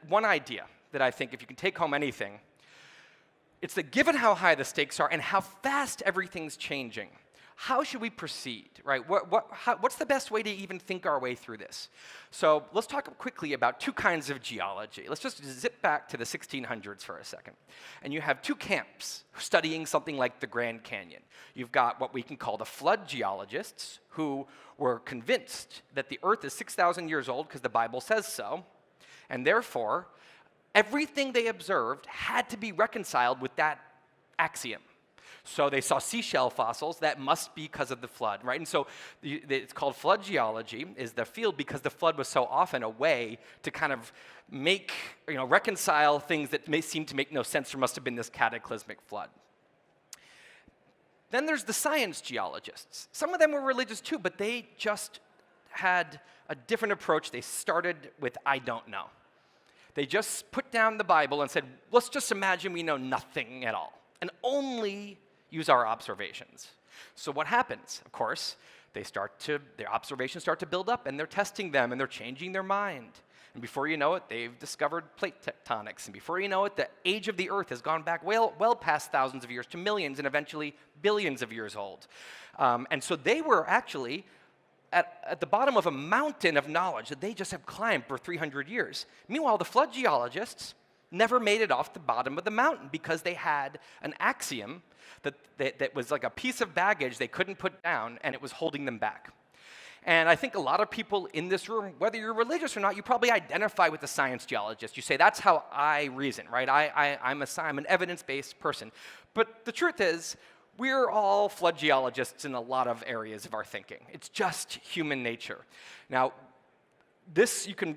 one idea that I think if you can take home anything, it's that given how high the stakes are and how fast everything's changing, how should we proceed, right? What's the best way to even think our way through this? So let's talk quickly about two kinds of geology. Let's just zip back to the 1600s for a second. And you have two camps studying something like the Grand Canyon. You've got what we can call the flood geologists, who were convinced that the Earth is 6,000 years old because the Bible says so, and therefore, everything they observed had to be reconciled with that axiom. So they saw seashell fossils, that must be because of the flood, right? And so it's called flood geology, is the field because the flood was so often a way to kind of reconcile things that may seem to make no sense. There must have been this cataclysmic flood. Then there's the science geologists. Some of them were religious too, but they just had a different approach. They started with, I don't know. They just put down the Bible and said, let's just imagine we know nothing at all, and only use our observations. So what happens? Of course, their observations start to build up, and they're testing them, and they're changing their mind. And before you know it, they've discovered plate tectonics. And before you know it, the age of the Earth has gone back well past thousands of years to millions and eventually billions of years old. And so they were actually at the bottom of a mountain of knowledge that they just have climbed for 300 years. Meanwhile, the flood geologists never made it off the bottom of the mountain because they had an axiom that was like a piece of baggage they couldn't put down, and it was holding them back. And I think a lot of people in this room, whether you're religious or not, you probably identify with the science geologist. You say, that's how I reason, right? I'm an evidence-based person. But the truth is, we're all flood geologists in a lot of areas of our thinking. It's just human nature. Now, this you can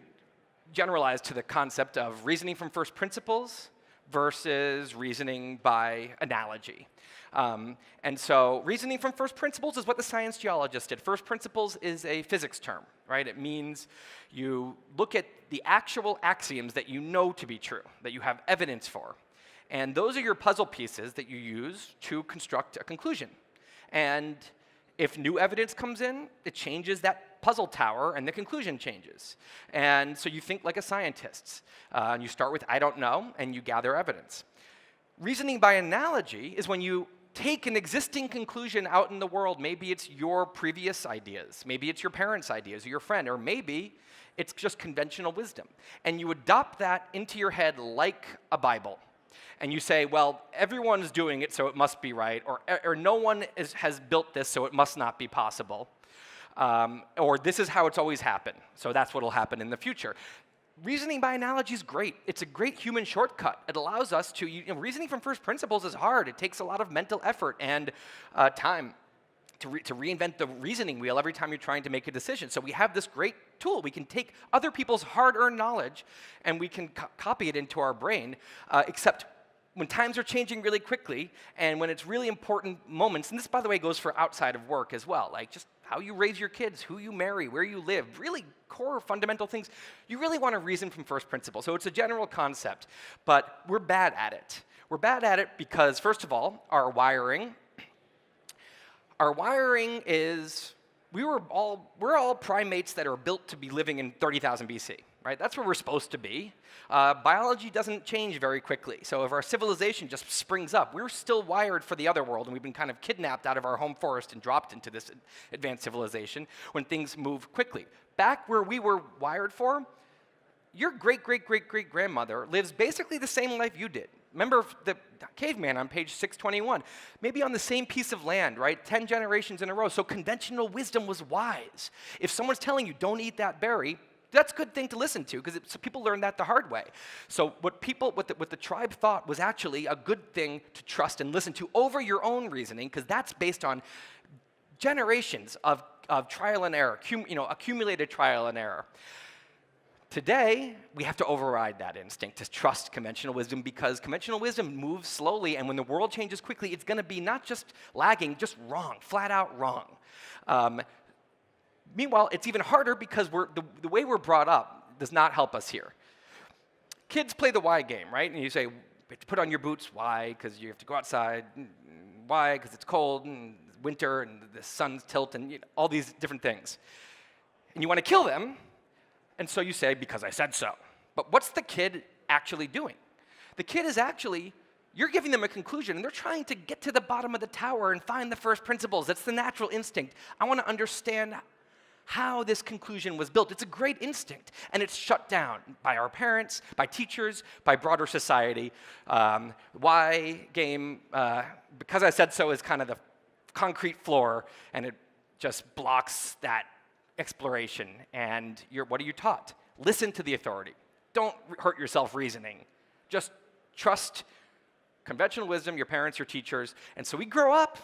generalize to the concept of reasoning from first principles versus reasoning by analogy. And so reasoning from first principles is what the science geologist did. First principles is a physics term, right? It means you look at the actual axioms that you know to be true, that you have evidence for. And those are your puzzle pieces that you use to construct a conclusion. And if new evidence comes in, it changes that puzzle tower, and the conclusion changes. And so you think like a scientist. And you start with, I don't know, and you gather evidence. Reasoning by analogy is when you take an existing conclusion out in the world. Maybe it's your previous ideas. Maybe it's your parents' ideas or your friend. Or maybe it's just conventional wisdom. And you adopt that into your head like a Bible. And you say, well, everyone's doing it, so it must be right. Or no one has built this, so it must not be possible. Or this is how it's always happened, so that's what will happen in the future. Reasoning by analogy is great. It's a great human shortcut. It allows us to, reasoning from first principles is hard. It takes a lot of mental effort and time to reinvent the reasoning wheel every time you're trying to make a decision. So we have this great tool. We can take other people's hard-earned knowledge and we can copy it into our brain, except when times are changing really quickly and when it's really important moments, and this, by the way, goes for outside of work as well, like just how you raise your kids, who you marry, where you live, really core fundamental things. You really want to reason from first principles. So it's a general concept, but we're bad at it. We're bad at it because, first of all, our wiring is, we're all primates that are built to be living in 30,000 BC, right? That's where we're supposed to be. Biology doesn't change very quickly. So if our civilization just springs up, we're still wired for the other world, and we've been kind of kidnapped out of our home forest and dropped into this advanced civilization when things move quickly. Back where we were wired for, your great-great-great-great-grandmother lives basically the same life you did. Remember the caveman on page 621, maybe on the same piece of land, right? 10 generations in a row. So conventional wisdom was wise. If someone's telling you, don't eat that berry, that's a good thing to listen to, because so people learn that the hard way. So what the tribe thought was actually a good thing to trust and listen to over your own reasoning, because that's based on generations of trial and error, accumulated trial and error. Today, we have to override that instinct to trust conventional wisdom, because conventional wisdom moves slowly, and when the world changes quickly, it's going to be not just lagging, just wrong, flat out wrong. Meanwhile, it's even harder because the way we're brought up does not help us here. Kids play the why game, right? And you say, you have to put on your boots. Why? Because you have to go outside. Why? Because it's cold and winter and the sun's tilt and all these different things. And you want to kill them. And so you say, because I said so. But what's the kid actually doing? The kid is actually, you're giving them a conclusion, and they're trying to get to the bottom of the tower and find the first principles. That's the natural instinct. I want to understand how this conclusion was built. It's a great instinct, and it's shut down by our parents, by teachers, by broader society. Why game, because I said so, is kind of the concrete floor, and it just blocks that exploration. And what are you taught? Listen to the authority. Don't hurt yourself reasoning. Just trust conventional wisdom, your parents, your teachers. And so we grow up,